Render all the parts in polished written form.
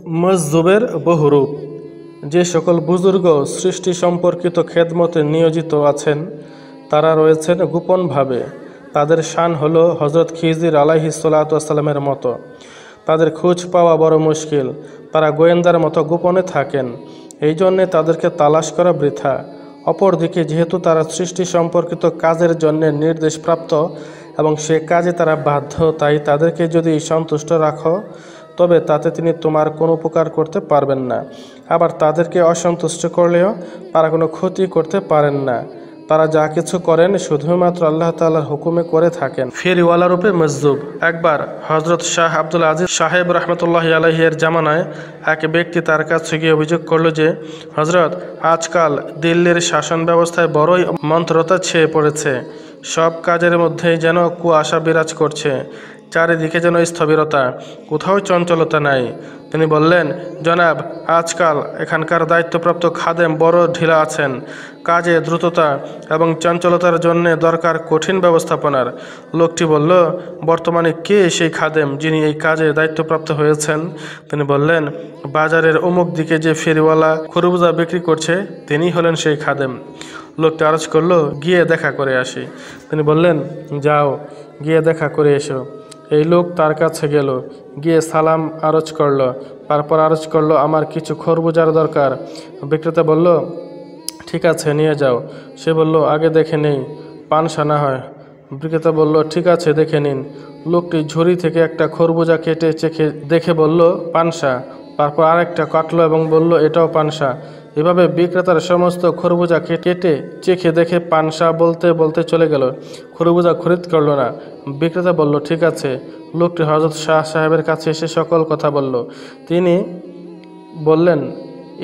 মজজুবের বহুরূপ। যে সকল বুজুর্গ সৃষ্টি সম্পর্কিত খেদমতে নিয়োজিত আছেন তারা রয়েছেন গোপনভাবে। তাদের শান হলো হজরত খিজির আলাইহিসসালামের মতো। তাদের খোঁজ পাওয়া বড় মুশকিল। তারা গোয়েন্দার মতো গোপনে থাকেন, এই জন্যে তাদেরকে তালাশ করা বৃথা। অপরদিকে যেহেতু তারা সৃষ্টি সম্পর্কিত কাজের জন্য নির্দেশপ্রাপ্ত এবং সে কাজে তারা বাধ্য, তাই তাদেরকে যদি সন্তুষ্ট রাখো তবে তাতে তিনি তোমার কোনো উপকার করতে পারবেন না। আবার তাদেরকে অসন্তুষ্ট করলেও তারা কোনো ক্ষতি করতে পারেন না। তারা যা কিছু করেন শুধুমাত্র আল্লাহ তাআলার হুকুমে করে থাকেন। ফেরিওয়ালা রূপে মজজুব। একবার হজরত শাহ আব্দুল আজিজ সাহেব রহমতুল্লাহ আলাইহির জামানায় এক ব্যক্তি তার কাছে গিয়ে অভিযোগ করল যে, হজরত, আজকাল দিল্লির শাসন ব্যবস্থায় বড়ই মন্থরতা ছেয়ে পড়েছে। সব কাজের মধ্যেই যেন কুয়াশা বিরাজ করছে, চারিদিকে যেন স্থবিরতা, কোথাও চঞ্চলতা নাই। তিনি বললেন, জনাব, আজকাল এখানকার দায়িত্বপ্রাপ্ত খাদেম বড় ঢিলা আছেন। কাজে দ্রুততা এবং চঞ্চলতার জন্য দরকার কঠিন ব্যবস্থাপনার। লোকটি বলল, বর্তমানে কে সেই খাদেম যিনি এই কাজে দায়িত্বপ্রাপ্ত হয়েছেন? তিনি বললেন, বাজারের অমুক দিকে যে ফেরিওয়ালা খরবুজা বিক্রি করছে তিনিই হলেন সেই খাদেম। লোকটি আরজ করলো, গিয়ে দেখা করে আসি। তিনি বললেন, যাও, গিয়ে দেখা করে এসো। এই লোক তার কাছে গেল, গিয়ে সালাম আরজ করলো, তারপর আরজ করলো, আমার কিছু খরবুজার দরকার। বিক্রেতা বলল, ঠিক আছে, নিয়ে যাও। সে বলল, আগে দেখে নেই, পানসা না হয়। বিক্রেতা বলল, ঠিক আছে, দেখে নিন। লোকটি ঝুড়ি থেকে একটা খরবুজা কেটে চেখে দেখে বলল, পানসা। তারপর আরেকটা কাটলো এবং বলল, এটাও পানসা। এভাবে বিক্রেতার সমস্ত খরবুজা কেটে চেখে দেখে পানসা বলতে বলতে চলে গেল। খরবুজা খরিদ করল না। বিক্রেতা বলল, ঠিক আছে। লোকটি হযরত শাহ সাহেবের কাছে এসে সকল কথা বলল। তিনি বললেন,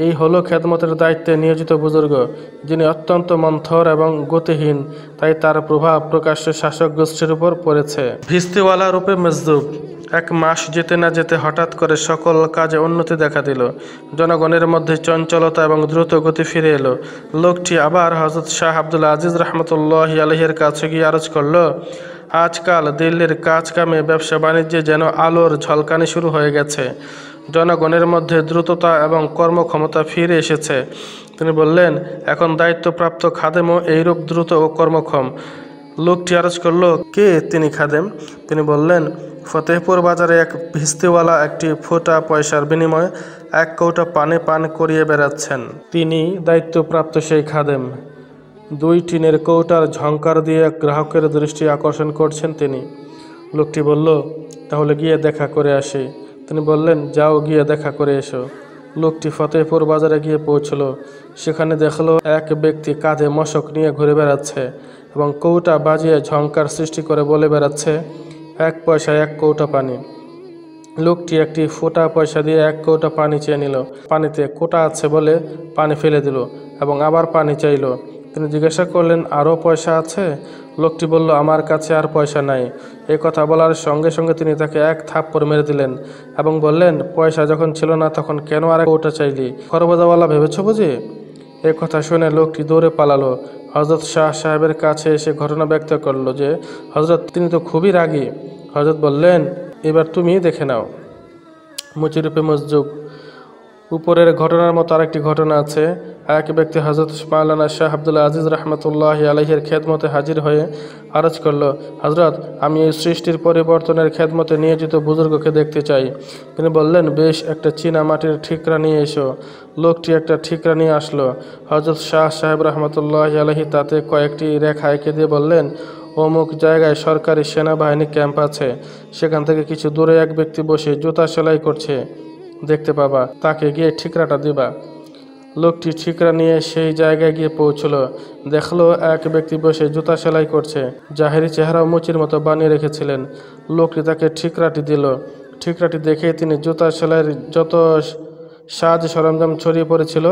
এই হলো খেদমতের দায়িত্বে নিয়োজিত বুজুর্গ, যিনি অত্যন্ত মন্থর এবং গতিহীন, তাই তার প্রভাব প্রকাশ্য শাসক গোষ্ঠীর উপর পড়েছে। ভিস্তিওয়ালা রূপে মজদুব। এক মাস যেতে না যেতে হঠাৎ করে সকল কাজে উন্নতি দেখা দিল। জনগণের মধ্যে চঞ্চলতা এবং দ্রুত গতি ফিরে এলো। লোকটি আবার হযরত শাহ আব্দুল আজিজ রহমতুল্লাহি আলাইহির কাছে গিয়ে আরজ করল, আজকাল দিল্লির কাজ কামে ব্যবসা বাণিজ্যে যেন আলোর ঝলকানি শুরু হয়ে গেছে। জনগণের মধ্যে দ্রুততা এবং কর্মক্ষমতা ফিরে এসেছে। তিনি বললেন, এখন দায়িত্বপ্রাপ্ত খাদেমও এইরূপ দ্রুত ও কর্মক্ষম। লোকটি আরজ করল, কে তিনি খাদেম? তিনি বললেন, ফতেহপুর বাজারে এক ভিস্তিওয়ালা একটি ফোঁটা পয়সার বিনিময়ে এক কৌটা পানি পান করিয়ে বেড়াচ্ছেন। তিনি দায়িত্বপ্রাপ্ত সেই খাদেম। 2 টিনের কৌটার ঝংকার দিয়ে গ্রাহকের দৃষ্টি আকর্ষণ করছেন তিনি। লোকটি বলল, তাহলে গিয়ে দেখা করে আসি। তিনি বললেন, যাও, গিয়ে দেখা করে এসো। লোকটি ফতেহপুর বাজারে গিয়ে পৌঁছল। সেখানে দেখলো এক ব্যক্তি কাঁধে মশক নিয়ে ঘুরে বেড়াচ্ছে এবং কৌটা বাজিয়ে ঝংকার সৃষ্টি করে বলে বেড়াচ্ছে, 1 পয়সায় 1 কৌটা পানি। লোকটি একটি ফোঁটা পয়সা দিয়ে 1 কৌটা পানি চেয়ে নিল। পানিতে কোটা আছে বলে পানি ফেলে দিল এবং আবার পানি চাইল। তিনি জিজ্ঞাসা করলেন, আরও পয়সা আছে? লোকটি বলল, আমার কাছে আর পয়সা নাই। এই কথা বলার সঙ্গে সঙ্গে তিনি তাকে 1 থাপ্পড় মেরে দিলেন এবং বললেন, পয়সা যখন ছিল না তখন কেন আর কৌটা চাইলি? খরবুজাওয়ালা ভেবেছ বুঝি? এ কথা শুনে লোকটি দৌড়ে পালালো। হযরত শাহ সাহেবের কাছে এসে ঘটনা ব্যক্ত করল যে, হযরত, তিনি তো খুবই রাগী। হযরত বললেন, এবার তুমি দেখে নাও। মুচিরূপে মজজুব। উপরের ঘটনার মতো আরেকটি ঘটনা আছে। এক ব্যক্তি হযরত মাওলানা শাহ আব্দুল আজিজ রহমতুল্লাহি আলাইহির খেদমতে হাজির হয়ে আরজ করল, হযরত, আমি এই সৃষ্টির পরিবর্তনের খেদমতে নিয়োজিত বুজুর্গকে দেখতে চাই। তিনি বললেন, বেশ, একটা চীনা মাটির ঠিকরা নিয়ে এসো। লোকটি একটা ঠিকরা নিয়ে আসলো। হযরত শাহ সাহেব রহমতুল্লাহি আলাইহি তাতে কয়েকটি রেখা এঁকে দিয়ে বললেন, অমুক জায়গায় সরকারি সেনাবাহিনী ক্যাম্প আছে, সেখান থেকে কিছু দূরে এক ব্যক্তি বসে জুতা সেলাই করছে, দেখতে পাবা, তাকে গিয়ে ঠিকরাটা দিবা। লোকটি ঠিকরা নিয়ে সেই জায়গায় গিয়ে পৌঁছল। দেখলো এক ব্যক্তি বসে জুতা সেলাই করছে। জাহেরি চেহারা মুচির মতো বানিয়ে রেখেছিলেন। লোকটি তাকে ঠিকরাটি দিল। ঠিকরাটি দেখে তিনি জুতা সেলাইয়ের যত সাজ সরঞ্জাম ছড়িয়ে পড়েছিল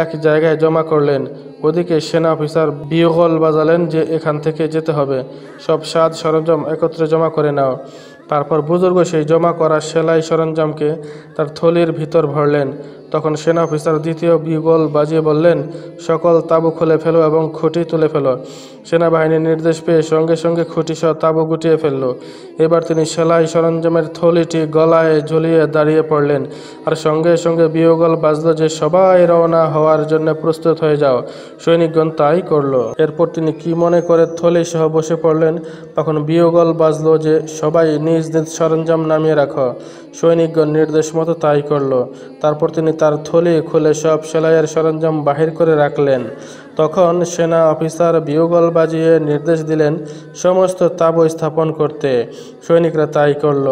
এক জায়গায় জমা করলেন। ওদিকে সেনা অফিসার বিগল বাজালেন যে এখান থেকে যেতে হবে, সব সাজ সরঞ্জাম একত্রে জমা করে নাও। তারপর বুজুর্গ সেই জমা করা সেলাই সরঞ্জামকে তার থলির ভিতর ভরলেন। তখন সেনা অফিসার দ্বিতীয় বিগল বাজিয়ে বললেন, সকল তাঁবু খুলে ফেলো এবং খুঁটি তুলে ফেলো। সেনাবাহিনীর নির্দেশ পেয়ে সঙ্গে সঙ্গে খুঁটিসহ তাঁবু গুটিয়ে ফেলল। এবার তিনি সেলাই সরঞ্জামের থলিটি গলায় ঝুলিয়ে দাঁড়িয়ে পড়লেন, আর সঙ্গে সঙ্গে বিয়োগল বাজল যে সবাই রওনা হওয়ার জন্য প্রস্তুত হয়ে যাও। সৈনিকগণ তাই করল। এরপর তিনি কি মনে করে থলি সহ বসে পড়লেন, তখন বিয়োগল বাজল যে সবাই নিজ নিজ সরঞ্জাম নামিয়ে রাখো। সৈনিকগণ নির্দেশ মতো তাই করল। তারপর তিনি তার থলি খুলে সব সেলাইয়ের সরঞ্জাম বাহির করে রাখলেন। তখন সেনা অফিসার বিয়োগল বাজিয়ে নির্দেশ দিলেন সমস্ত তাঁবু স্থাপন করতে। সৈনিকরা তাই করল।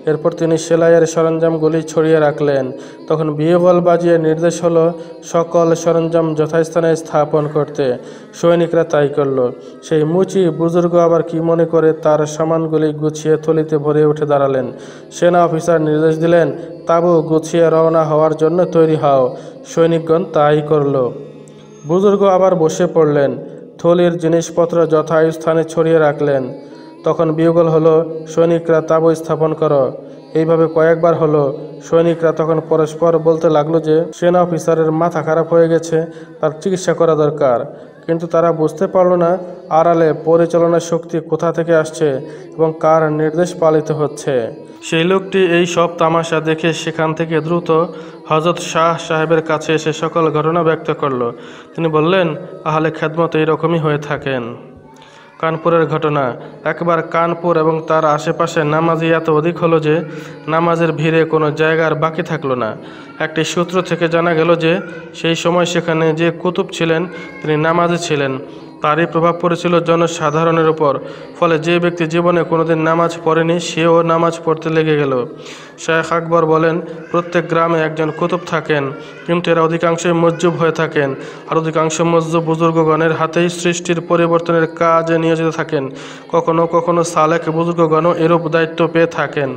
এরপর তিনি সেলাইয়ের সরঞ্জামগুলি ছড়িয়ে রাখলেন। তখন বিয়োগল বাজিয়ে নির্দেশ হলো সকল সরঞ্জাম যথাস্থানে স্থাপন করতে। সৈনিকরা তাই করল। সেই মুচি বুজুর্গ আবার কি মনে করে তার সামানগুলি গুছিয়ে থলিতে ভরে উঠে দাঁড়ালেন। সেনা অফিসার নির্দেশ দিলেন তাঁবু গুছিয়ে রওনা হওয়ার জন্য তৈরি হও। সৈনিকগণ তাই করল। বুজুর্গ আবার বসে পড়লেন, থলির জিনিসপত্র যথাস্থানে ছড়িয়ে রাখলেন। তখন বিয়োগল হলো সৈনিকরা তাঁবু স্থাপন করো। এইভাবে কয়েকবার হলো। সৈনিকরা তখন পরস্পর বলতে লাগলো যে সেনা অফিসারের মাথা খারাপ হয়ে গেছে, তার চিকিৎসা করা দরকার। কিন্তু তারা বুঝতে পারল না আড়ালে পরিচালনা শক্তি কোথা থেকে আসছে এবং কার নির্দেশ পালিত হচ্ছে। সেই লোকটি এই সব তামাশা দেখে সেখান থেকে দ্রুত হযরত শাহ সাহেবের কাছে এসে সকল ঘটনা ব্যক্ত করল। তিনি বললেন, আহলে খেদমত এইরকমই হয়ে থাকেন। কানপুরের ঘটনা। একবার কানপুর এবং তার আশেপাশে নামাজি এত অধিক হলো যে নামাজের ভিড়ে কোনো জায়গার বাকি থাকলো না। একটি সূত্র থেকে জানা গেল যে সেই সময় সেখানে যে কুতুব ছিলেন তিনি নামাজি ছিলেন। তারই প্রভাব পড়েছিল জনসাধারণের উপর। ফলে যে ব্যক্তি জীবনে কোনোদিন নামাজ পড়েনি সেও নামাজ পড়তে লেগে গেল। শায়েখ আকবর বলেন, প্রত্যেক গ্রামে একজন কুতুব থাকেন, কিন্তু এরা অধিকাংশই মজ্জুব হয়ে থাকেন, আর অধিকাংশ মজ্জুব বুজুর্গগণের হাতেই সৃষ্টির পরিবর্তনের কাজে নিয়োজিত থাকেন। কখনো কখনো সালেক বুজুর্গগণও এরূপ দায়িত্ব পেয়ে থাকেন।